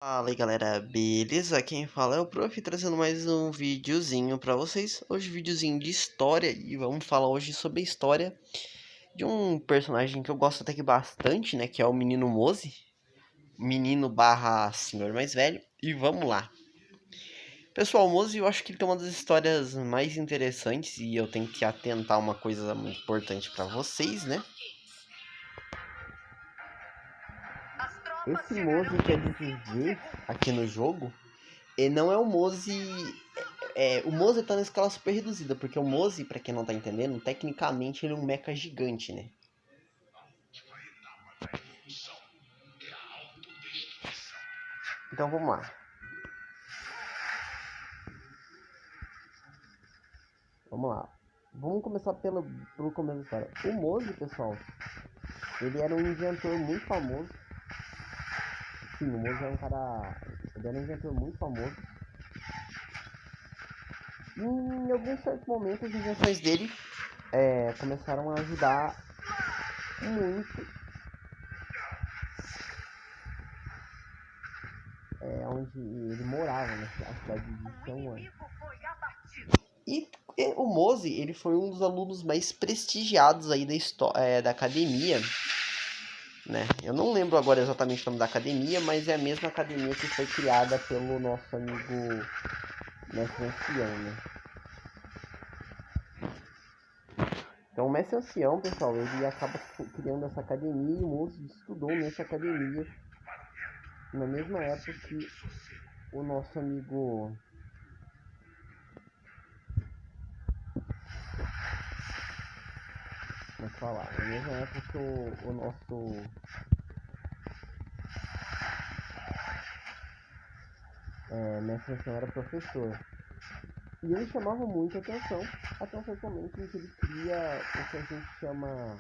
Fala aí galera, beleza? Quem fala é o Prof, trazendo mais um videozinho pra vocês. Hoje videozinho de história e vamos falar hoje sobre a história de um personagem que eu gosto até que bastante, né? Que é o Menino Mose, menino barra senhor mais velho. E vamos lá. Pessoal, o Mose eu acho que ele tem uma das histórias mais interessantes e eu tenho que atentar uma coisa muito importante pra vocês, né? Esse Mose que a gente vê aqui no jogo, ele não é o Mose. O Mose tá na escala super reduzida, porque o Mose, pra quem não tá entendendo, tecnicamente ele é um mecha gigante, né? Então vamos lá. Vamos lá. Vamos começar pelo começo da história. O Mose, pessoal, ele era um inventor muito famoso. Sim, o Mose é um cara. Ele era um inventor muito famoso. E em alguns certos momentos, as invenções dele começaram a ajudar muito onde ele morava, né? A cidade de Xianwan. E o Mose, ele foi um dos alunos mais prestigiados aí da academia, né? Eu não lembro agora exatamente o nome da academia, mas é a mesma academia que foi criada pelo nosso amigo Mestre Ancião, né? Então o Mestre Ancião, pessoal, ele acaba criando essa academia e o Mose estudou nessa academia na mesma época que o nosso amigo falar, na mesma época que o nosso Mestre Ancião era professor. E ele chamava muita atenção, até um certo momento em que ele cria o que a gente chama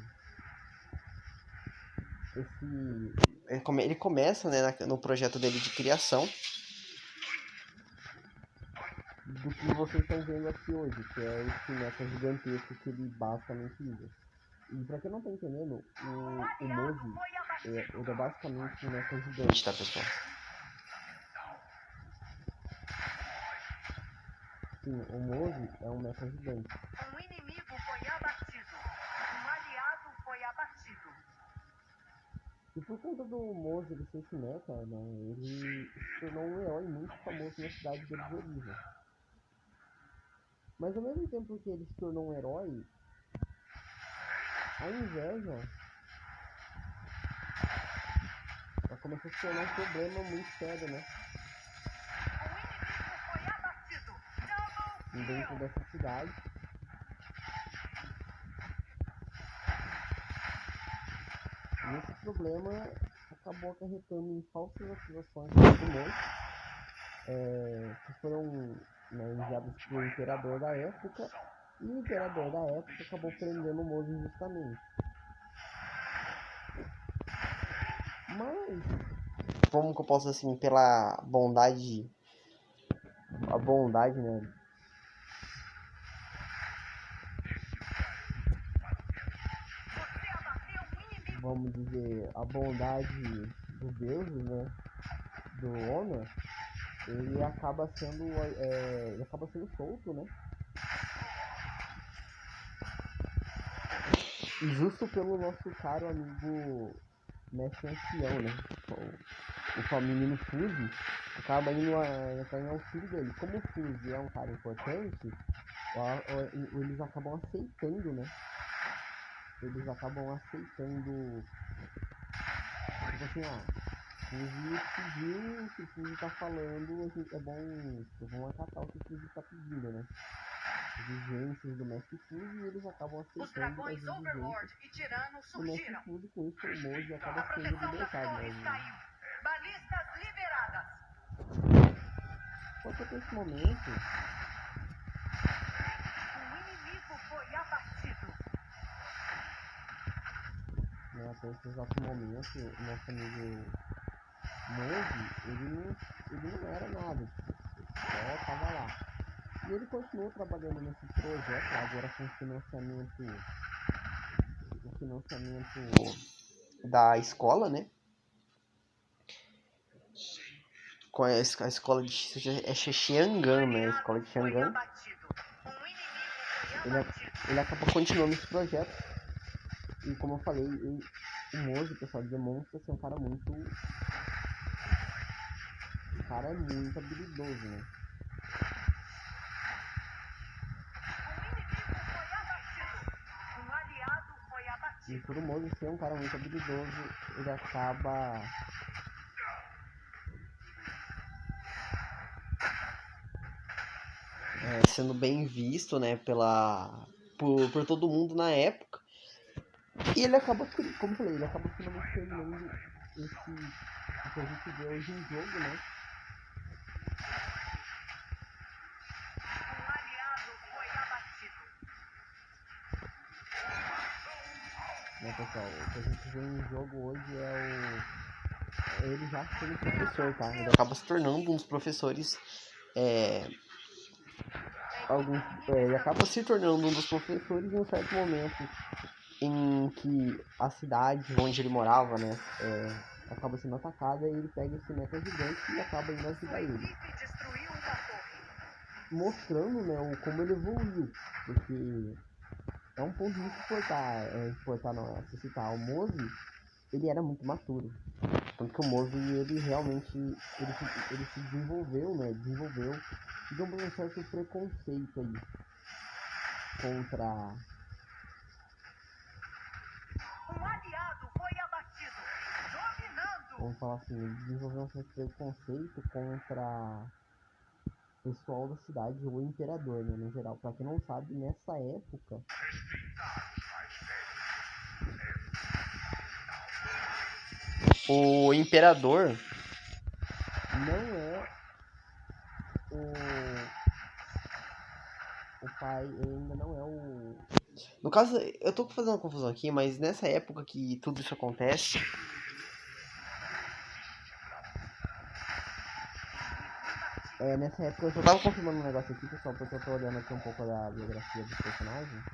ele começa, né, no projeto dele de criação do que vocês estão vendo aqui hoje, que é esse mecha gigantesco que ele basicamente usa. E pra quem não tá entendendo, o Mose ele é basicamente um mecha gigante, tá, pessoal? Sim, o Mose é um mecha gigante. Um inimigo foi abatido. Um aliado foi abatido. E por conta do Mose ele ser esse mecha, né, ele se tornou um herói muito famoso na cidade dele de origem. Mas ao mesmo tempo que ele se tornou um herói, a inveja ela começou a se tornar um problema muito sério, né? O inimigo foi abatido. Dentro dessa cidade. E esse problema acabou acarretando em falsas acusações de documentos que foram, né, enviados pelo imperador da época. E o imperador da época acabou prendendo o Mose injustamente. Mas, como que eu posso assim, pela bondade, a bondade, né, vamos dizer, a bondade dos deuses, né, do Honor, ele acaba sendo solto, né, e justo pelo nosso caro amigo Mestre Ancião, né, o menino Fuse acaba indo entrar em auxílio dele. Como o Fuse é um cara importante, eles acabam aceitando, né, tipo assim, Fuzi pediu, o que o Fuzi tá falando, a gente, é bom, vamos acatar o que o Fuzi tá pedindo, né? Exigências do Mestre Fuzi e eles acabam aceitando as exigências do Mestre Fuzi, com isso o Mose acaba sendo libertado, né? Balistas liberadas. Só que até esse momento, O inimigo foi abatido. né, até esse exato momento, o nosso amigo Mose, ele não era nada, tipo, só tava lá. E ele continuou trabalhando nesse projeto, agora com o financiamento da escola, né? conhece a escola de Xiangan, né? A escola de Xiangan. Ele acaba continuando esse projeto. E como eu falei, o Mozi, pessoal, demonstra ser um cara muito... O cara é muito habilidoso, né? E por o Mozi ser um cara muito habilidoso, ele acaba... sendo bem visto, né, por todo mundo na época. E ele acaba, como eu falei, ele acaba finalmente terminando o que a gente vê hoje em jogo, né? Pessoal, o que a gente vê em jogo hoje é ele já sendo professor, tá? Ele acaba se tornando um dos professores, ele acaba se tornando um dos professores em um certo momento em que a cidade onde ele morava, né, acaba sendo atacada, e ele pega esse mecha gigante e acaba indo ajudar ele. Mostrando, né, como ele evoluiu, porque é um ponto muito importante citar. O Mozi, ele era muito maturo. Tanto que o Mozi, ele realmente, ele se desenvolveu, né, digamos, um certo preconceito aí contra... Vamos falar assim, ele desenvolveu um certo preconceito contra o pessoal da cidade, ou o imperador, né, no geral. Pra quem não sabe, nessa época... O imperador não é o pai, ele ainda não é o... No caso, eu tô fazendo uma confusão aqui, mas nessa época que tudo isso acontece... nessa época eu só tava confirmando um negócio aqui, pessoal, porque eu tô olhando aqui um pouco da biografia dos personagens.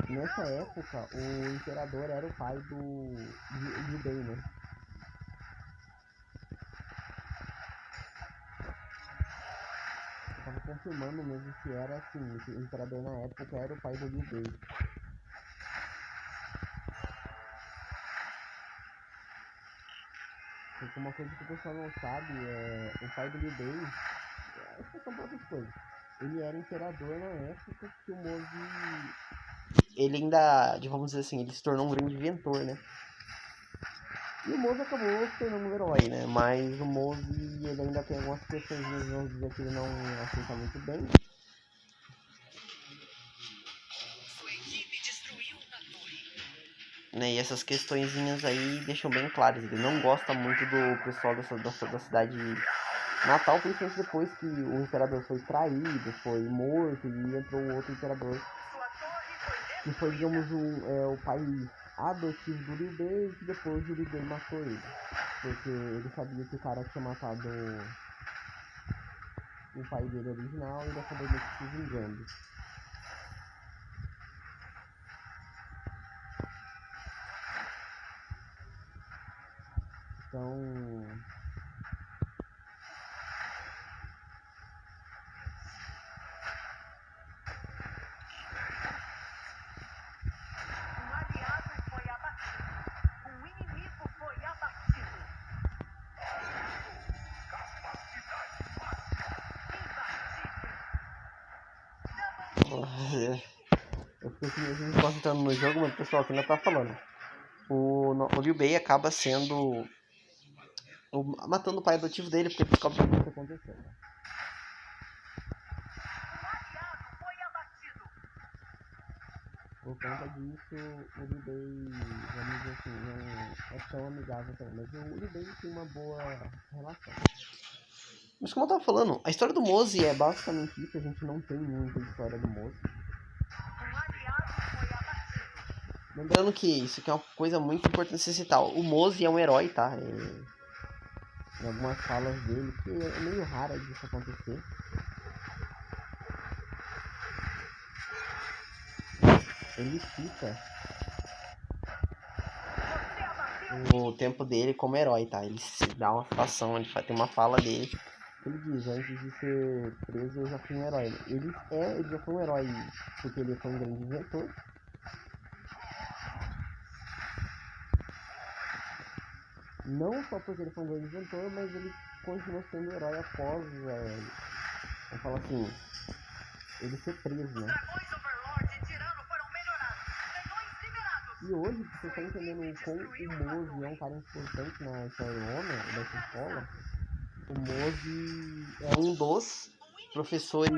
Nessa época, o imperador era o pai do Liu Bei, né? Eu tava confirmando mesmo se era assim, que o imperador na época era o pai do Liu Bei. Porque uma coisa que o pessoal não sabe o pai do Liu Bei, essas são outras coisas. Ele era imperador na época que o Mozi... Ele ainda, vamos dizer assim, ele se tornou um grande inventor, né? E o Mozi acabou se tornando um herói, né? Mas o Mozi, ele ainda tem algumas questões, vamos dizer, que ele não aceita muito bem. Né, e essas questõezinhas aí deixam bem claras. Ele não gosta muito do pessoal da cidade natal, principalmente depois que o imperador foi traído, foi morto, e entrou outro imperador, que foi, digamos, o pai adotivo do Liu Bei, que depois o Liu Bei matou ele. Porque ele sabia que o cara tinha matado o pai dele original, e ele acabou meio que se vingando. Então... Eu fico aqui me concentrando no jogo, mas o pessoal aqui ainda tá falando. O Liu Bei acaba sendo... matando o pai adotivo dele, porque ele descobre o que aconteceu. Por conta disso, o Liu Bei, vamos dizer assim, não é tão amigável também. Mas o Liu Bei tem uma boa relação. Mas como eu tava falando, a história do Mozi é basicamente isso. A gente não tem muita história do Mozi. Lembrando que isso aqui é uma coisa muito importante se citar. O Mozi é um herói, tá? Em algumas falas dele, que é meio raro disso acontecer. Ele cita o tempo dele como herói, tá? Ele se dá uma citação, tem uma fala dele. Ele diz, antes de ser preso eu já fui um herói. Ele já foi um herói porque ele foi um grande inventor. Não só porque ele foi um grande inventor, mas ele continuou sendo herói após, vamos falar assim, ele ser preso, né? E hoje, você está entendendo como o Mose é um cara importante na história do ONU, dessa escola. O Mose é um dos professores,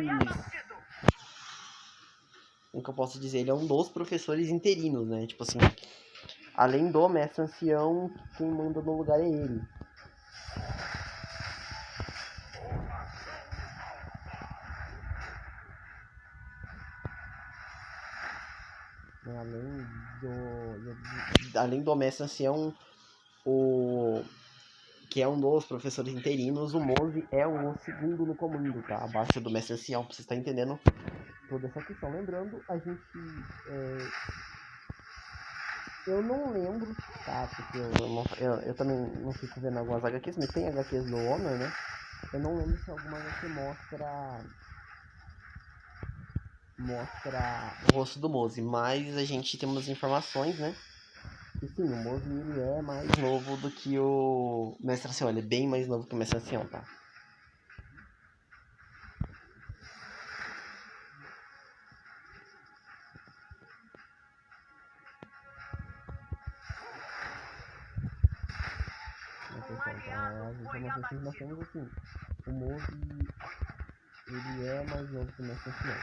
como que eu posso dizer, ele é um dos professores interinos, né? Tipo assim, além do mestre ancião, quem manda no lugar é ele. Além do mestre ancião, que é um dos professores interinos, o Mose é o segundo no comando, tá? Abaixo do mestre ancião, pra você estar entendendo toda essa questão. Lembrando, a gente... eu não lembro, tá? Porque eu também não fico vendo algumas HQs, mas tem HQs do Honor, né? Eu não lembro se alguma HQ mostra o rosto do Mose, mas a gente tem umas informações, né? E sim, o Mose ele é mais novo do que o Mestre Ancião, ele é bem mais novo que o Mestre Ancião, tá? As informações que nós temos assim, o Mose ele é mais novo que o Mestre Ancião.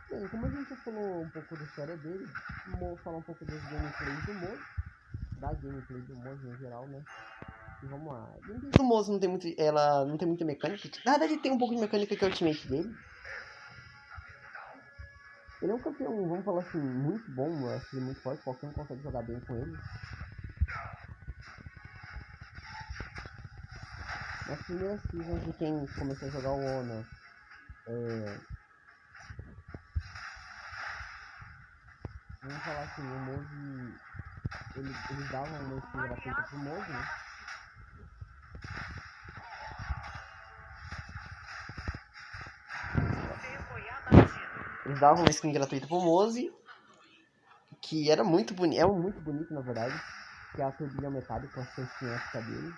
Bem, como a gente já falou um pouco da história dele, vou falar um pouco das gameplays do Mose, da gameplay do Mose em geral, né? E vamos lá. A gameplay do Mose ela não tem muita mecânica. Na verdade, tem um pouco de mecânica que é o ultimate dele. Ele é um campeão, vamos falar assim, muito bom, eu acho ele muito forte, qualquer um consegue jogar bem com ele. Nas primeiras seasons de quem começou a jogar o Honor, vamos falar assim, o Mose, eles davam uma skin gratuita pro Mose, né? Eles davam uma skin gratuita pro Mose, que era muito bonito, muito bonito na verdade, que é a turbina metálica com a skin épica dele.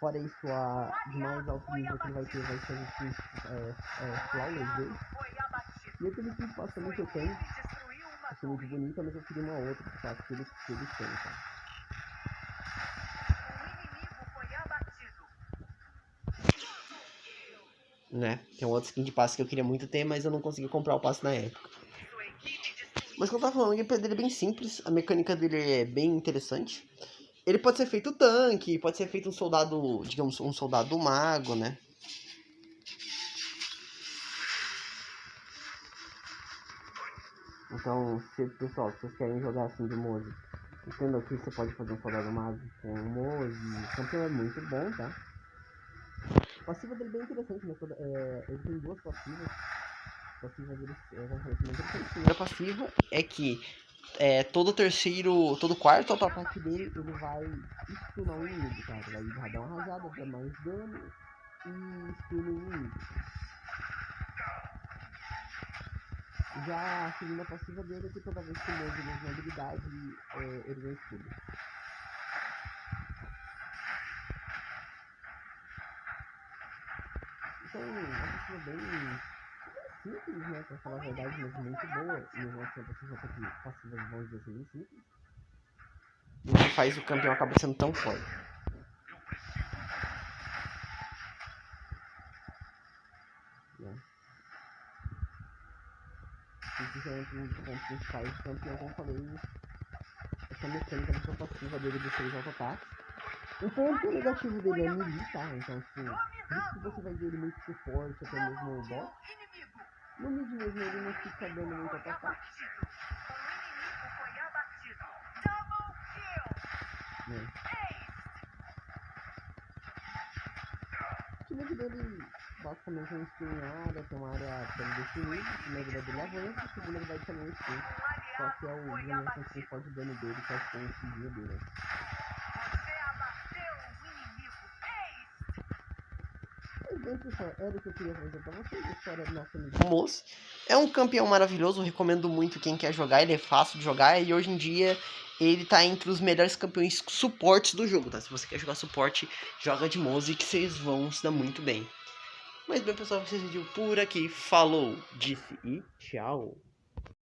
Fora isso, a de mais alto nível que ele vai ter vai ser a skin Flawless dele. E aquele skin espaço também que eu tenho, achei muito bonita, mas eu queria uma outra espaço que eles têm, tá? Né? Tem um outro skin de passe que eu queria muito ter, mas eu não consegui comprar o passe na época. Mas como eu tava falando, o gameplay dele é bem simples, a mecânica dele é bem interessante. Ele pode ser feito tanque, pode ser feito um soldado, digamos, um soldado mago, né? Então, pessoal, se vocês querem jogar assim de Mose, entendo que você pode fazer um soldado mago com o Mose, o campeão é muito bom, tá? A passiva dele é bem interessante, né? Ele tem duas passivas. A passiva dele a primeira passiva é que todo quarto auto-ataque dele, ele vai stunar o inimigo, tá? Ele vai dar uma rajada, dá mais dano e stuna o inimigo. Já a segunda passiva dele é que toda vez que o Mose usa uma habilidade, ele ganha escudo. Então, a passiva bem simples, né? Pra falar a verdade, mas muito boa. E mesmo assim, a passivas vão dizer assim, simples. E o que faz o campeão acaba sendo tão forte. Né? Isso é um dos pontos principais do campeão, como eu falei, essa mecânica da sua passiva dele dos 6 auto-ataques. O ponto negativo dele é melee, tá? Então, tipo, por isso que você vai ver ele muito suporte, até mesmo o boss. No mid mesmo ele não fica dando muito auto-ataque. O time dele basicamente um skin em área, tem uma área bem definida, a primeira dele avança, a segunda ele vai também um skin. Só que é o Bruno com o forte dano dele, que é o conseguiu dele. Você abateu o inimigo. Mas bem, pessoal, era o que eu queria trazer pra vocês, a história do nosso amigo Moço. É um campeão maravilhoso, eu recomendo muito quem quer jogar, ele é fácil de jogar e hoje em dia ele tá entre os melhores campeões suportes do jogo, tá? Se você quer jogar suporte, joga de Moço que vocês vão se dar muito bem. Mas bem, pessoal, esse vídeo por aqui. Falou, disse e tchau.